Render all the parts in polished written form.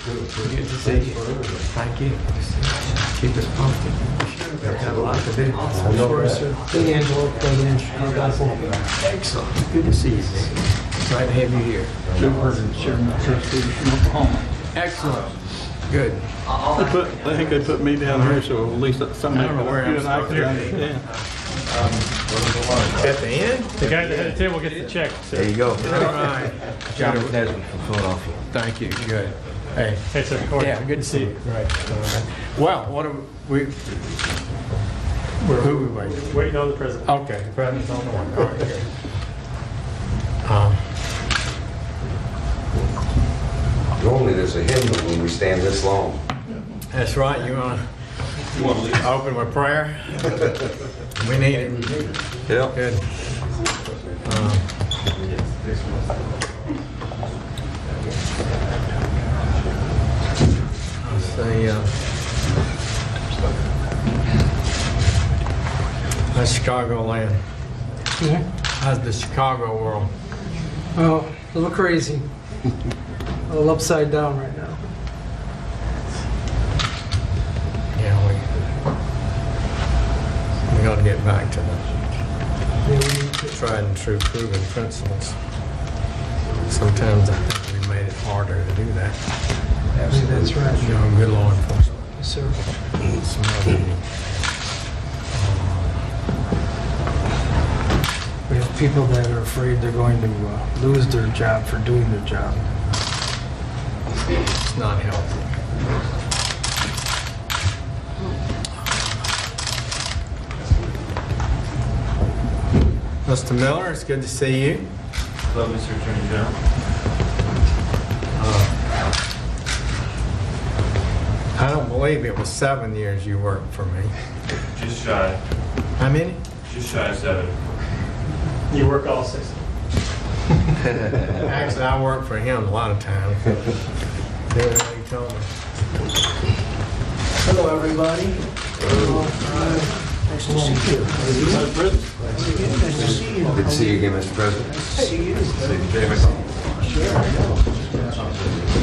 Good to see you. Thank you. Keep us posted. Have a lot to do. Hey, Angelo, President Chicago. Excellent. Good to see you. Glad to have you here. Joe Perkins, Chairman of the Trustees from Oklahoma. Excellent. Good. I think they put me down here, so at least something I don't know where you I'm and I supposed could to understand. At the end? The guy at the head of the table gets the check. So. There you go. All right. John Desmond from Philadelphia. Thank you. Good. Hey. Hey, sir. Corey. Yeah, good to see you. Right. Well, what are we? Who are we waiting? Waiting on the president. Okay, the president's on the one. All right, good. Normally there's a hymnal when we stand this long. That's right. You want to open with prayer? We need it. Yeah. Good. Let's see. That's Chicago land. How's the Chicago world? Oh, a little crazy. A little upside down right now. Yeah, we got to get back to the Yeah, we need to. tried and true proven principles. Sometimes I think we made it harder to do that. Yeah, that's right. You know, good law enforcement. Yes, sir. Some other, We have people that are afraid they're going to lose their job for doing their job. it's not healthy. Mr. Miller, it's good to see you. Hello, Mr. Attorney General. I don't believe it was 7 years you worked for me. Just shy. How many? Just shy of 7. You work all 6. Actually, I worked for him a lot of times. Do what he told me. Hello, everybody. Nice to see you. Nice to see you. Good to see you again, Mr. President. Nice to see you. Sure, I know.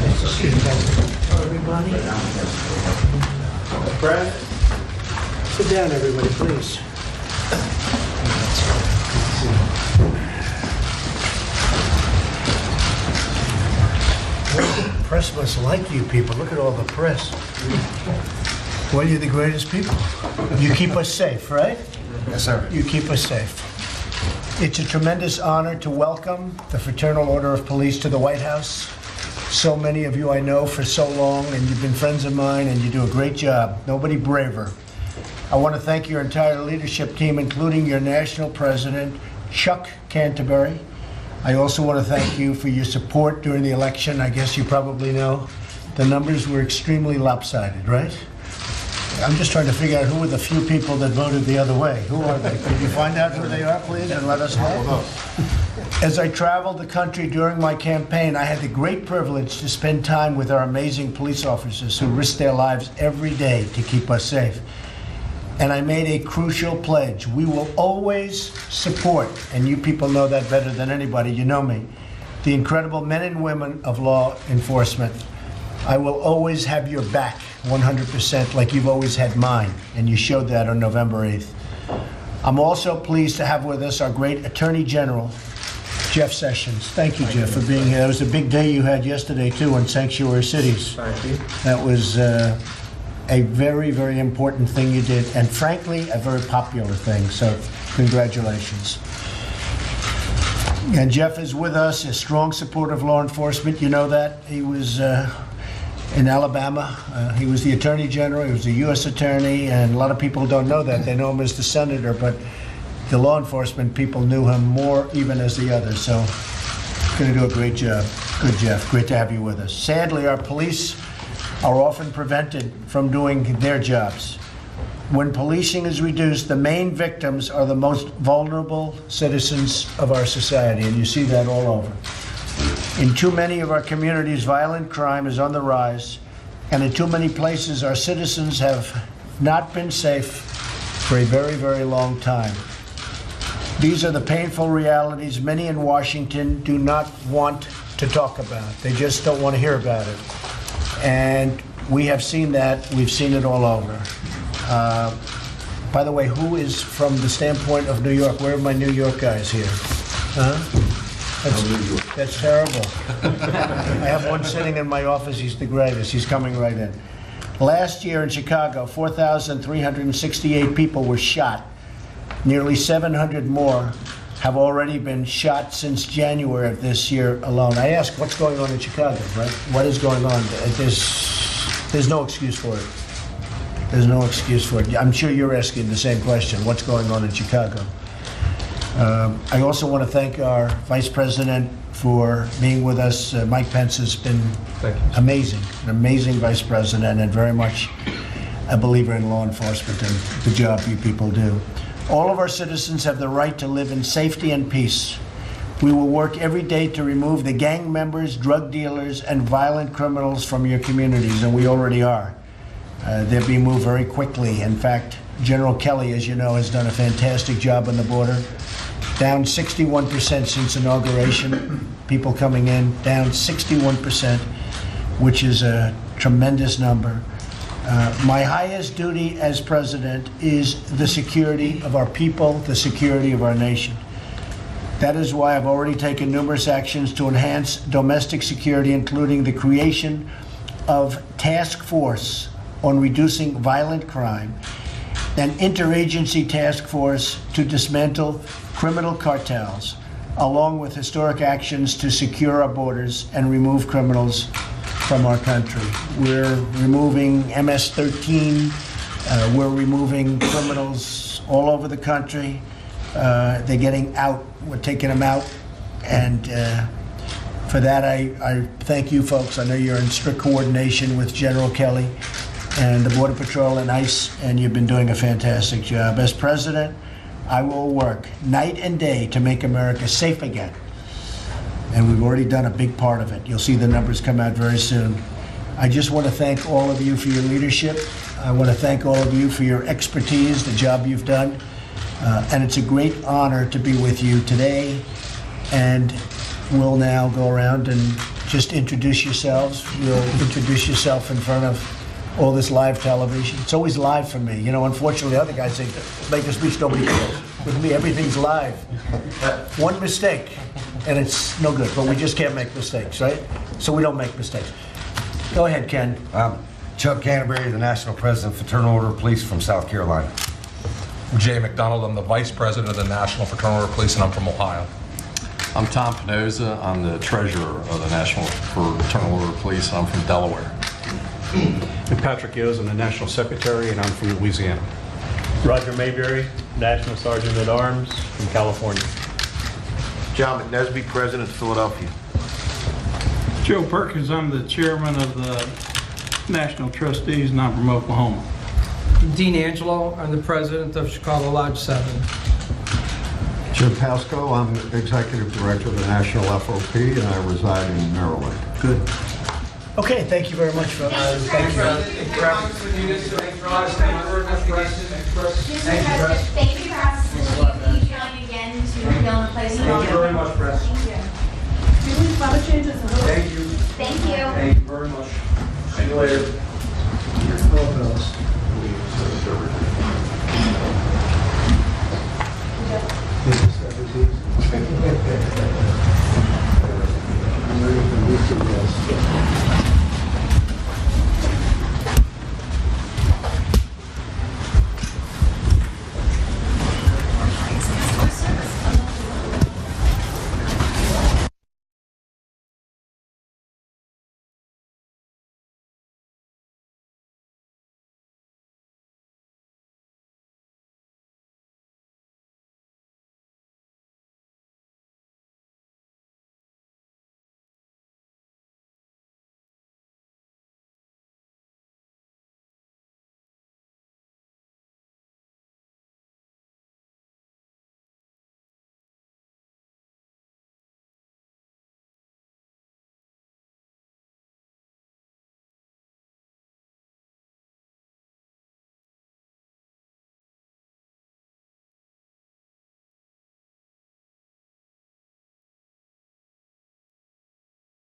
Nice to see you. Hello, everybody. Brad? Sit down, everybody, please. The press must like you people. Look at all the press. Well, you're the greatest people. You keep us safe, right? Yes, sir. You keep us safe. It's a tremendous honor to welcome the Fraternal Order of Police to the White House. So many of you I know for so long, and you've been friends of mine, and you do a great job. Nobody braver. I want to thank your entire leadership team, including your national president, Chuck Canterbury. I also want to thank you for your support during the election. I guess you probably know the numbers were extremely lopsided, right? I'm just trying to figure out who were the few people that voted the other way. Who are they? Could you find out who they are, please, and let us know? As I traveled the country during my campaign, I had the great privilege to spend time with our amazing police officers who risk their lives every day to keep us safe. And I made a crucial pledge. We will always support, and you people know that better than anybody, you know me, the incredible men and women of law enforcement. I will always have your back 100% like you've always had mine, and you showed that on November 8th. I'm also pleased to have with us our great Attorney General, Jeff Sessions. Thank you, Jeff, for being here. It was a big day you had yesterday, too, on Sanctuary Cities. Thank you. That was a very, very important thing you did, and frankly, a very popular thing, so congratulations. And Jeff is with us, a strong supporter of law enforcement. You know that. He was in Alabama. He was the Attorney General, he was a U.S. Attorney, and a lot of people don't know that. They know him as the Senator, but the law enforcement people knew him more even as the others, so going to do a great job. Good, Jeff. Great to have you with us. Sadly, our police are often prevented from doing their jobs. When policing is reduced, the main victims are the most vulnerable citizens of our society, and you see that all over. In too many of our communities, violent crime is on the rise, and in too many places, our citizens have not been safe for a very, very long time. These are the painful realities many in Washington do not want to talk about. They just don't want to hear about it. And we have seen that. We've seen it all over. By the way, who is, from the standpoint of New York, where are my New York guys here? Huh? That's terrible. I have one sitting in my office. He's the greatest. He's coming right in. Last year in Chicago, 4,368 people were shot. Nearly 700 more have already been shot since January of this year alone. I ask, what's going on in Chicago, right? What is going on? There's no excuse for it. There's no excuse for it. I'm sure you're asking the same question. What's going on in Chicago? I also want to thank our Vice President for being with us. Mike Pence has been amazing, an amazing Vice President, and very much a believer in law enforcement and the job you people do. All of our citizens have the right to live in safety and peace. We will work every day to remove the gang members, drug dealers, and violent criminals from your communities, and we already are. They're being moved very quickly. In fact, General Kelly, as you know, has done a fantastic job on the border. Down 61% since inauguration, people coming in, down 61%, which is a tremendous number. My highest duty as president is the security of our people, the security of our nation. That is why I've already taken numerous actions to enhance domestic security, including the creation of task force on reducing violent crime, an interagency task force to dismantle criminal cartels, along with historic actions to secure our borders and remove criminals from our country. We're removing MS-13. We're removing criminals all over the country. They're getting out. We're taking them out. And for that, I thank you folks. I know you're in strict coordination with General Kelly and the Border Patrol and ICE, and you've been doing a fantastic job. As president, I will work night and day to make America safe again. And we've already done a big part of it. You'll see the numbers come out very soon. I just want to thank all of you for your leadership. I want to thank all of you for your expertise, the job you've done. And it's a great honor to be with you today. And we'll now go around and just introduce yourselves. You'll introduce yourself in front of all this live television. It's always live for me. You know, unfortunately, other guys say, make a speech, nobody cares. With me, everything's live. One mistake, and it's no good. But we just can't make mistakes, right? So we don't make mistakes. Go ahead, Ken. Chuck Canterbury, the National President of Fraternal Order of Police from South Carolina. Jay McDonald, I'm the Vice President of the National Fraternal Order of Police, and I'm from Ohio. I'm Tom Pinoza. I'm the Treasurer of the National Fraternal Order of Police. I'm from Delaware. And Patrick Yos, I'm the National Secretary, and I'm from Louisiana. Roger Mayberry, National Sergeant at Arms from California. John McNesby, President of Philadelphia. Joe Perkins, I'm the Chairman of the National Trustees, and I'm from Oklahoma. Dean Angelo, I'm the president of Chicago Lodge 7. Jim Pasco, I'm Executive Director of the National FOP, and I reside in Maryland. Good. Okay, thank you very much, folks. Thank you. Thank you for asking me again to fill in the place. Thank you very much, Press. Thank you. Thank you. Thank you. Thank you very much. See you later.